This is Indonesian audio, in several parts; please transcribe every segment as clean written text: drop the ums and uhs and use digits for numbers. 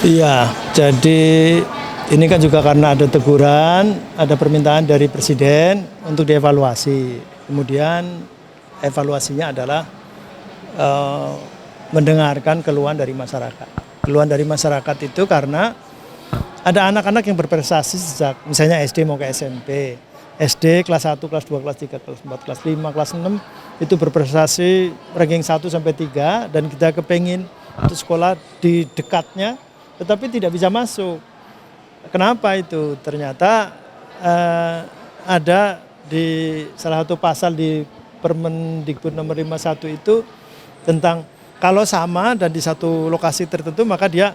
Iya, jadi ini kan juga karena ada teguran, ada permintaan dari Presiden untuk dievaluasi. Kemudian evaluasinya adalah eh, mendengarkan keluhan dari masyarakat. Keluhan dari masyarakat itu karena ada anak-anak yang berprestasi sejak misalnya SD mau ke SMP. SD kelas 1, kelas 2, kelas 3, kelas 4, kelas 5, kelas 6 itu berprestasi ranking 1 sampai 3 dan kita kepengin untuk sekolah di dekatnya tetapi tidak bisa masuk. Kenapa itu? Ternyata ada di salah satu pasal di Permendikbud nomor 51 itu tentang kalau sama dan di satu lokasi tertentu maka dia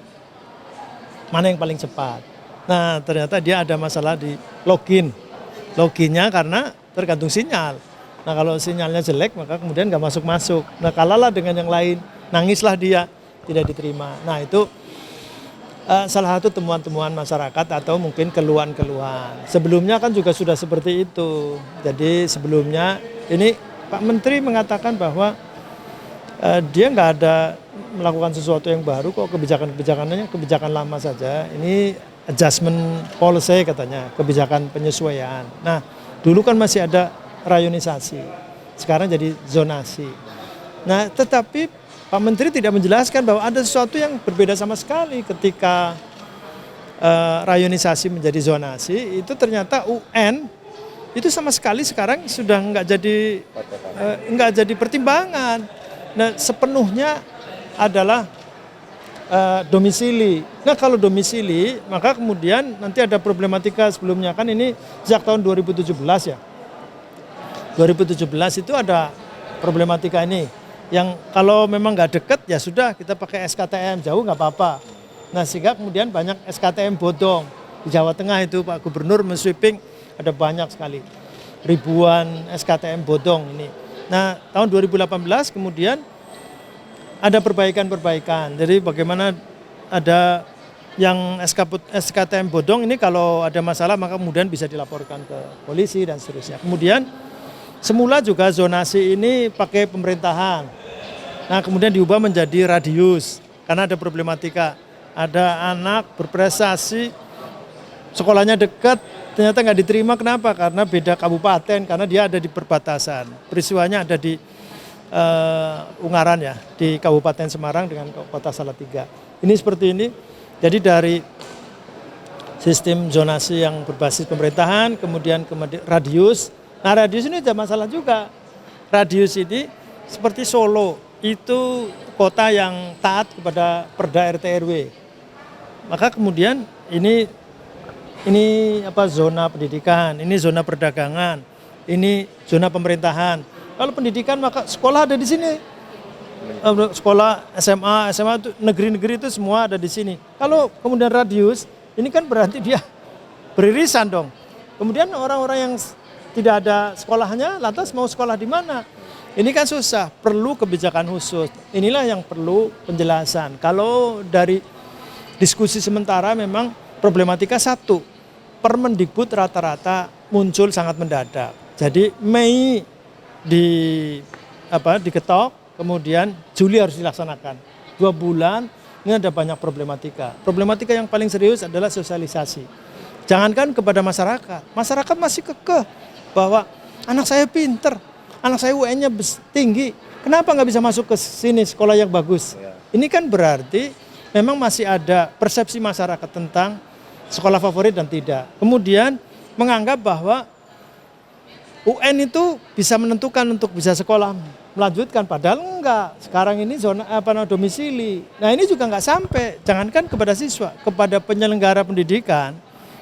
mana yang paling cepat. Nah ternyata dia ada masalah di loginnya karena tergantung sinyal. Nah kalau sinyalnya jelek maka kemudian nggak masuk. Nah kalahlah dengan yang lain, nangislah dia tidak diterima. Nah itu salah satu temuan-temuan masyarakat atau mungkin keluhan-keluhan. Sebelumnya kan juga sudah seperti itu. Jadi sebelumnya ini Pak Menteri mengatakan bahwa dia nggak ada melakukan sesuatu yang baru kok, kebijakan-kebijakannya kebijakan lama saja. Ini adjustment policy katanya, kebijakan penyesuaian. Nah dulu kan masih ada rayonisasi, sekarang jadi zonasi. Nah tetapi Pak Menteri tidak menjelaskan bahwa ada sesuatu yang berbeda sama sekali ketika rayonisasi menjadi zonasi. Itu ternyata UN itu sama sekali sekarang sudah nggak jadi pertimbangan. Nah sepenuhnya adalah domisili. Nah kalau domisili maka kemudian nanti ada problematika sebelumnya kan ini sejak tahun 2017 ya. 2017 itu ada problematika ini. Yang kalau memang nggak deket ya sudah kita pakai SKTM jauh nggak apa-apa. Nah sehingga kemudian banyak SKTM bodong di Jawa Tengah itu Pak Gubernur men-sweeping ada banyak sekali ribuan SKTM bodong ini. Nah tahun 2018 kemudian ada perbaikan. Jadi bagaimana ada yang SKTM bodong ini kalau ada masalah maka kemudian bisa dilaporkan ke polisi dan seterusnya. Kemudian semula juga zonasi ini pakai pemerintahan. Nah kemudian diubah menjadi radius karena ada problematika. Ada anak berprestasi, sekolahnya dekat, ternyata nggak diterima. Kenapa? Karena beda kabupaten, karena dia ada di perbatasan. Peristiwanya ada di Ungaran ya, di Kabupaten Semarang dengan Kota Salatiga. Ini seperti ini. Jadi dari sistem zonasi yang berbasis pemerintahan, kemudian radius. Nah radius ini ada masalah juga. Radius ini seperti Solo, itu kota yang taat kepada Perda RT RW. Maka kemudian ini zona pendidikan, ini zona perdagangan, ini zona pemerintahan. Kalau pendidikan maka sekolah ada di sini. Sekolah SMA itu negeri-negeri itu semua ada di sini. Kalau kemudian radius, ini kan berarti dia beririsan dong. Kemudian orang-orang yang tidak ada sekolahnya, lantas mau sekolah di mana? Ini kan susah, perlu kebijakan khusus. Inilah yang perlu penjelasan. Kalau dari diskusi sementara memang problematika satu, Permendikbud rata-rata muncul sangat mendadak. Jadi Mei diketok, kemudian Juli harus dilaksanakan. 2 bulan, ini ada banyak problematika. Problematika yang paling serius adalah sosialisasi. Jangankan kepada masyarakat masih kekeh bahwa anak saya pinter, anak saya UN-nya tinggi, kenapa nggak bisa masuk ke sini sekolah yang bagus? Ini kan berarti memang masih ada persepsi masyarakat tentang sekolah favorit dan tidak. Kemudian menganggap bahwa UN itu bisa menentukan untuk bisa sekolah melanjutkan, padahal enggak. Sekarang ini zona domisili. Nah ini juga nggak sampai, jangankan kepada siswa, kepada penyelenggara pendidikan.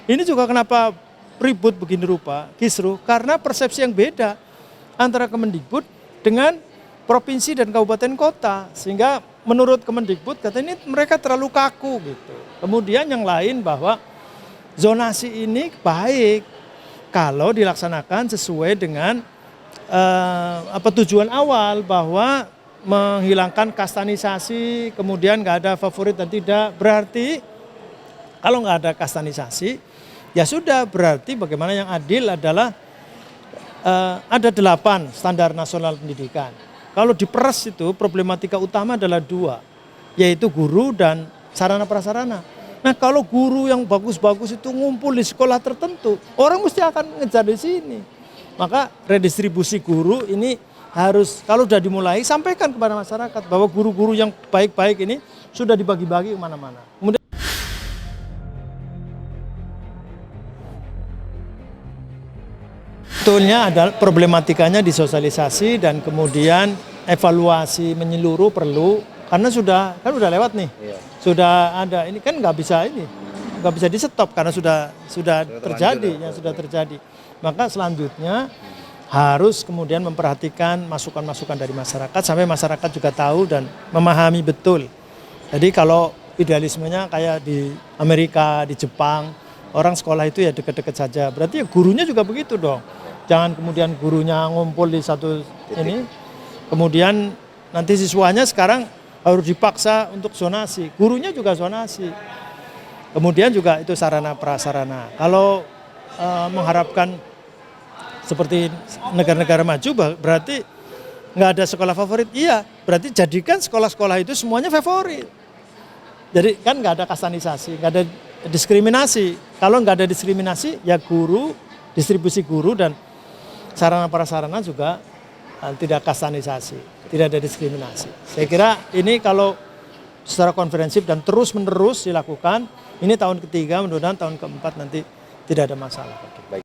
Ini juga kenapa ribut begini rupa, kisruh, karena persepsi yang beda antara Kemendikbud dengan provinsi dan kabupaten kota. Sehingga menurut Kemendikbud katanya ini mereka terlalu kaku gitu. Kemudian yang lain bahwa zonasi ini baik kalau dilaksanakan sesuai dengan tujuan awal bahwa menghilangkan kastanisasi, kemudian nggak ada favorit dan tidak. Berarti kalau nggak ada kastanisasi, ya sudah berarti bagaimana yang adil adalah ada 8 standar nasional pendidikan. Kalau diperas itu problematika utama adalah 2, yaitu guru dan sarana prasarana. Nah kalau guru yang bagus-bagus itu ngumpul di sekolah tertentu, orang mesti akan ngejar di sini. Maka redistribusi guru ini harus, kalau sudah dimulai, sampaikan kepada masyarakat bahwa guru-guru yang baik-baik ini sudah dibagi-bagi kemana-mana. Kemudian sebetulnya adalah problematikanya disosialisasi dan kemudian evaluasi menyeluruh perlu, karena sudah lewat nih, sudah ada, ini kan nggak bisa di stop karena sudah terjadi, yang sudah terjadi. Maka selanjutnya harus kemudian memperhatikan masukan-masukan dari masyarakat sampai masyarakat juga tahu dan memahami betul. Jadi kalau idealismenya kayak di Amerika, di Jepang, orang sekolah itu ya deket-deket saja. Berarti ya gurunya juga begitu dong. Jangan kemudian gurunya ngumpul di satu ini, kemudian nanti siswanya sekarang harus dipaksa untuk zonasi, gurunya juga zonasi. Kemudian juga itu sarana prasarana. Kalau mengharapkan seperti negara-negara maju berarti nggak ada sekolah favorit. Iya, berarti jadikan sekolah-sekolah itu semuanya favorit. Jadi kan nggak ada kastanisasi, nggak ada diskriminasi. Kalau nggak ada diskriminasi, ya guru, distribusi guru dan sarana prasarana juga tidak kastanisasi, tidak ada diskriminasi. Saya kira ini kalau secara konferensif dan terus-menerus dilakukan, ini tahun ketiga, mudah-mudahan tahun keempat nanti tidak ada masalah. Baik.